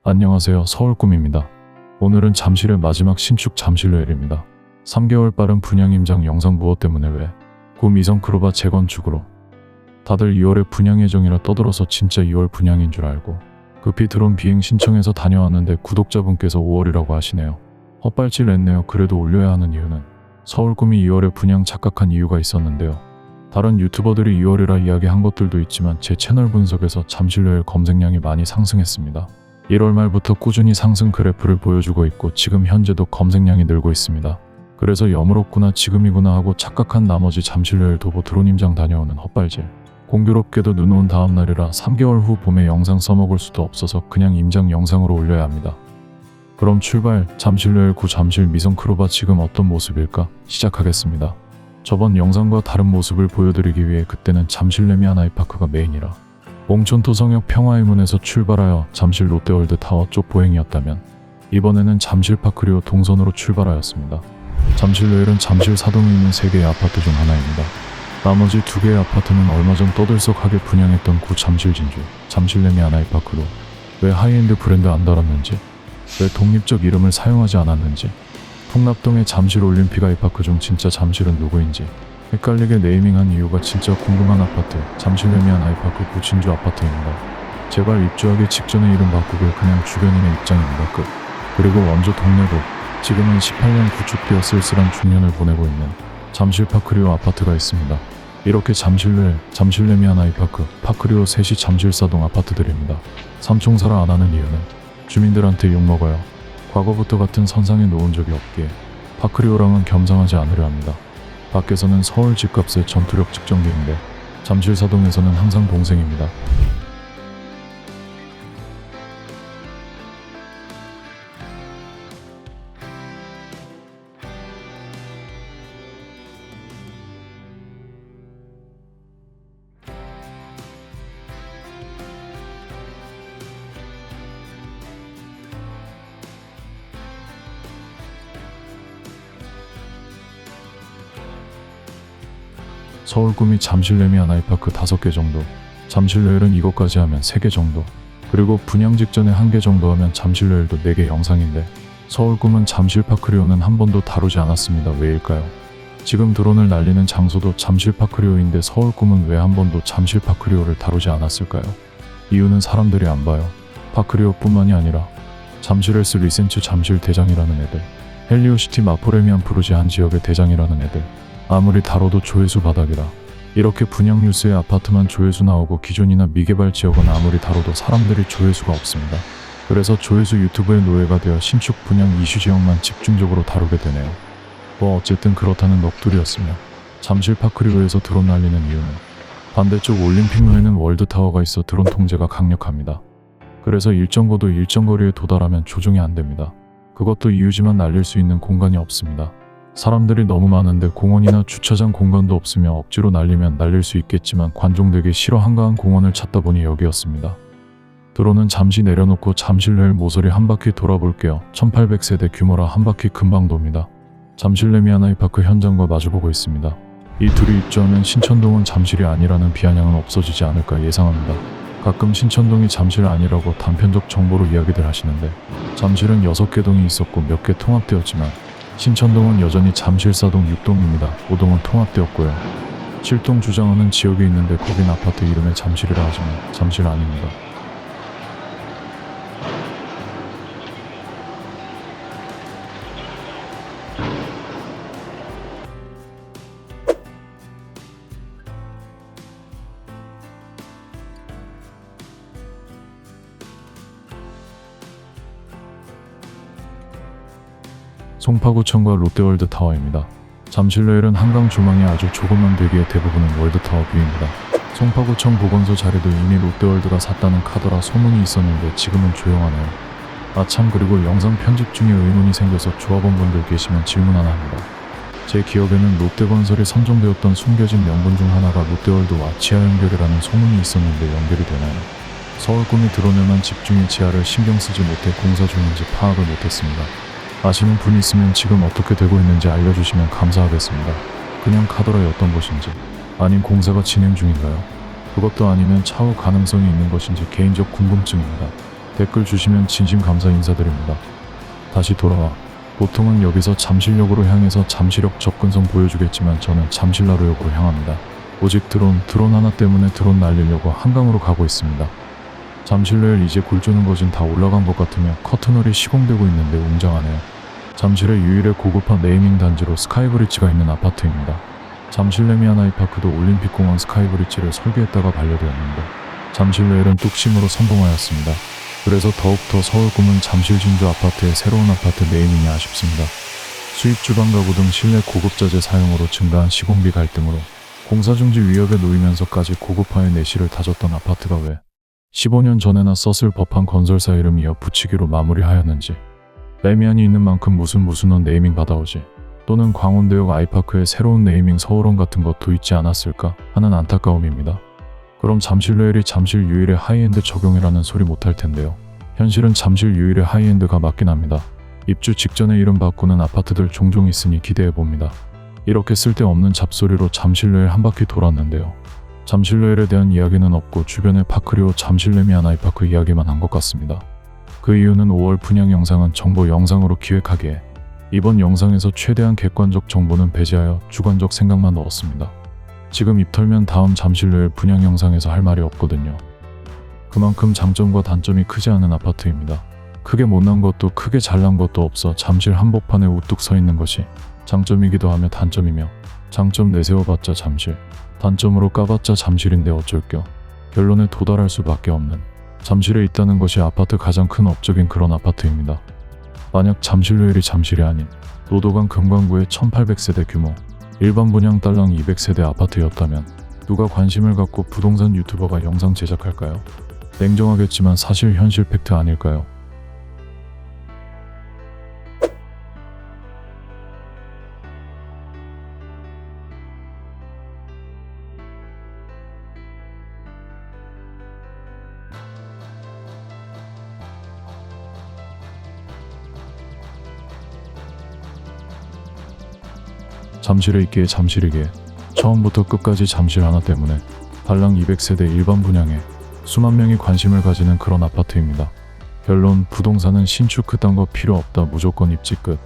안녕하세요. 서울꿈입니다. 오늘은 잠실의 마지막 신축 잠실레일입니다. 3개월 빠른 분양 임장 영상 무엇 때문에 왜? 구 이성 크로바 재건축으로. 다들 2월에 분양 예정이라 떠들어서 진짜 2월 분양인 줄 알고 급히 드론 비행 신청해서 다녀왔는데 구독자분께서 5월이라고 하시네요. 헛발질 냈네요. 그래도 올려야 하는 이유는 서울꿈이 2월에 분양 착각한 이유가 있었는데요. 다른 유튜버들이 2월이라 이야기한 것들도 있지만 제 채널 분석에서 잠실레일 검색량이 많이 상승했습니다. 1월 말부터 꾸준히 상승 그래프를 보여주고 있고 지금 현재도 검색량이 늘고 있습니다. 그래서 여물었구나 지금이구나 하고 착각한 나머지 잠실레일 도보 드론 임장 다녀오는 헛발질. 공교롭게도 눈 온 다음날이라 3개월 후 봄에 영상 써먹을 수도 없어서 그냥 임장 영상으로 올려야 합니다. 그럼 출발! 잠실레일 구 잠실 미성 크로바 지금 어떤 모습일까? 시작하겠습니다. 저번 영상과 다른 모습을 보여드리기 위해 그때는 잠실 레미안 아이파크가 메인이라 몽촌 토성역 평화의문에서 출발하여 잠실 롯데월드 타워 쪽 보행이었다면 이번에는 잠실 파크리오 동선으로 출발하였습니다. 잠실레일은 잠실 사동에 있는 3개의 아파트 중 하나입니다. 나머지 2개의 아파트는 얼마 전 떠들썩하게 분양했던 구 잠실 진주, 잠실 레미안 아이파크로 왜 하이엔드 브랜드 안 달았는지, 왜 독립적 이름을 사용하지 않았는지, 풍납동의 잠실 올림픽 아이파크 중 진짜 잠실은 누구인지 헷갈리게 네이밍한 이유가 진짜 궁금한 아파트, 잠실 레미안 아이파크 구 진주 아파트입니다. 제발 입주하기 직전에 이름 바꾸길 그냥 주변인의 입장입니다. 끝. 그리고 원조 동네고 지금은 18년 구축되어 쓸쓸한 중년을 보내고 있는 잠실 파크리오 아파트가 있습니다. 이렇게 잠실레일, 잠실 레미안 아이파크, 파크리오 셋이 잠실사동 아파트들입니다. 삼총사라 안 하는 이유는 주민들한테 욕먹어요. 과거부터 같은 선상에 놓은 적이 없기에 파크리오랑은 겸상하지 않으려 합니다. 밖에서는 서울 집값의 전투력 측정기인데 잠실사동에서는 항상 동생입니다. 서울꿈이 잠실 레미안 아이파크 5개 정도, 잠실레일은 이것까지 하면 3개 정도, 그리고 분양 직전에 1개 정도 하면 잠실레일도 4개 영상인데 서울꿈은 잠실 파크리오는 한 번도 다루지 않았습니다. 왜일까요? 지금 드론을 날리는 장소도 잠실 파크리오인데 서울꿈은 왜 한 번도 잠실 파크리오를 다루지 않았을까요? 이유는 사람들이 안 봐요. 파크리오뿐만이 아니라 잠실헬스 리센츠 잠실 대장이라는 애들, 헬리오시티 마포레미안 푸르지 한 지역의 대장이라는 애들, 아무리 다뤄도 조회수 바닥이라 이렇게 분양 뉴스에 아파트만 조회수 나오고 기존이나 미개발 지역은 아무리 다뤄도 사람들이 조회수가 없습니다. 그래서 조회수 유튜브의 노예가 되어 신축 분양 이슈 지역만 집중적으로 다루게 되네요. 뭐 어쨌든 그렇다는 넋두리였으며 잠실 파크리오에서 드론 날리는 이유는 반대쪽 올림픽로에는 월드타워가 있어 드론 통제가 강력합니다. 그래서 일정 고도 일정 거리에 도달하면 조종이 안 됩니다. 그것도 이유지만 날릴 수 있는 공간이 없습니다. 사람들이 너무 많은데 공원이나 주차장 공간도 없으며 억지로 날리면 날릴 수 있겠지만 관종되기 싫어 한가한 공원을 찾다 보니 여기였습니다. 드론은 잠시 내려놓고 잠실레일 모서리 한 바퀴 돌아볼게요. 1800세대 규모라 한 바퀴 금방 돕니다. 잠실 레미안 아이파크 현장과 마주보고 있습니다. 이 둘이 입주하면 신천동은 잠실이 아니라는 비아냥은 없어지지 않을까 예상합니다. 가끔 신천동이 잠실 아니라고 단편적 정보로 이야기들 하시는데 잠실은 6개 동이 있었고 몇 개 통합되었지만 신천동은 여전히 잠실사동 6동입니다. 5동은 통합되었고요. 7동 주장하는 지역이 있는데 거긴 아파트 이름에 잠실이라 하지만 잠실 아닙니다. 송파구청과 롯데월드 타워입니다. 잠실레일은 한강 중앙에 아주 조그만 대기에 대부분은 월드타워 뷰입니다. 송파구청 보건소 자리도 이미 롯데월드가 샀다는 카더라 소문이 있었는데 지금은 조용하네요. 아참 그리고 영상 편집 중에 의문이 생겨서 조합원분들 계시면 질문 하나 합니다. 제 기억에는 롯데건설이 선정되었던 숨겨진 명분 중 하나가 롯데월드와 지하 연결이라는 소문이 있었는데 연결이 되나요? 서울꿈이 드론에만 집중해 지하를 신경 쓰지 못해 공사 중인지 파악을 못했습니다. 아시는 분 있으면 지금 어떻게 되고 있는지 알려주시면 감사하겠습니다. 그냥 카더라였던 것인지 아님 공사가 진행 중인가요? 그것도 아니면 차후 가능성이 있는 것인지 개인적 궁금증입니다. 댓글 주시면 진심 감사 인사드립니다. 다시 돌아와. 보통은 여기서 잠실역으로 향해서 잠실역 접근성 보여주겠지만 저는 잠실나루역으로 향합니다. 오직 드론 하나 때문에 드론 날리려고 한강으로 가고 있습니다. 잠실레일 이제 골조는 거진 다 올라간 것 같으며 커튼홀이 시공되고 있는데 웅장하네요. 잠실의 유일의 고급화 네이밍 단지로 스카이브리지가 있는 아파트입니다. 잠실 레미안 아이파크도 올림픽공원 스카이브리지를 설계했다가 반려되었는데 잠실레일은 뚝심으로 성공하였습니다. 그래서 더욱더 서울 꿈은 잠실 진주 아파트의 새로운 아파트 네이밍이 아쉽습니다. 수입 주방 가구 등 실내 고급자재 사용으로 증가한 시공비 갈등으로 공사중지 위협에 놓이면서까지 고급화의 내실을 다졌던 아파트가 왜 15년 전에나 썼을 법한 건설사 이름 이어 붙이기로 마무리하였는지, 레미안이 있는 만큼 무슨 네이밍 받아오지, 또는 광운대역 아이파크의 새로운 네이밍 서울원 같은 것도 있지 않았을까 하는 안타까움입니다. 그럼 잠실레일이 잠실 유일의 하이엔드 적용이라는 소리 못할 텐데요. 현실은 잠실 유일의 하이엔드가 맞긴 합니다. 입주 직전에 이름 바꾸는 아파트들 종종 있으니 기대해봅니다. 이렇게 쓸데없는 잡소리로 잠실레일 한 바퀴 돌았는데요. 잠실레일에 대한 이야기는 없고 주변의 파크리오 잠실 레미안 아이파크 이야기만 한 것 같습니다. 그 이유는 5월 분양 영상은 정보 영상으로 기획하기에 이번 영상에서 최대한 객관적 정보는 배제하여 주관적 생각만 넣었습니다. 지금 입 털면 다음 잠실레일 분양 영상에서 할 말이 없거든요. 그만큼 장점과 단점이 크지 않은 아파트입니다. 크게 못난 것도 크게 잘난 것도 없어 잠실 한복판에 우뚝 서 있는 것이 장점이기도 하며 단점이며, 장점 내세워봤자 잠실, 단점으로 까봤자 잠실인데 어쩔겨. 결론에 도달할 수밖에 없는 잠실에 있다는 것이 아파트 가장 큰 업적인 그런 아파트입니다. 만약 잠실레일이 잠실이 아닌 노도강 금강구의 1800세대 규모 일반 분양 딸랑 200세대 아파트였다면 누가 관심을 갖고 부동산 유튜버가 영상 제작할까요? 냉정하겠지만 사실 현실 팩트 아닐까요? 잠실에 있기에 잠실이기에 처음부터 끝까지 잠실 하나 때문에 달랑 200세대 일반 분양에 수만 명이 관심을 가지는 그런 아파트입니다. 결론, 부동산은 신축 그딴 거 필요 없다, 무조건 입지 끝.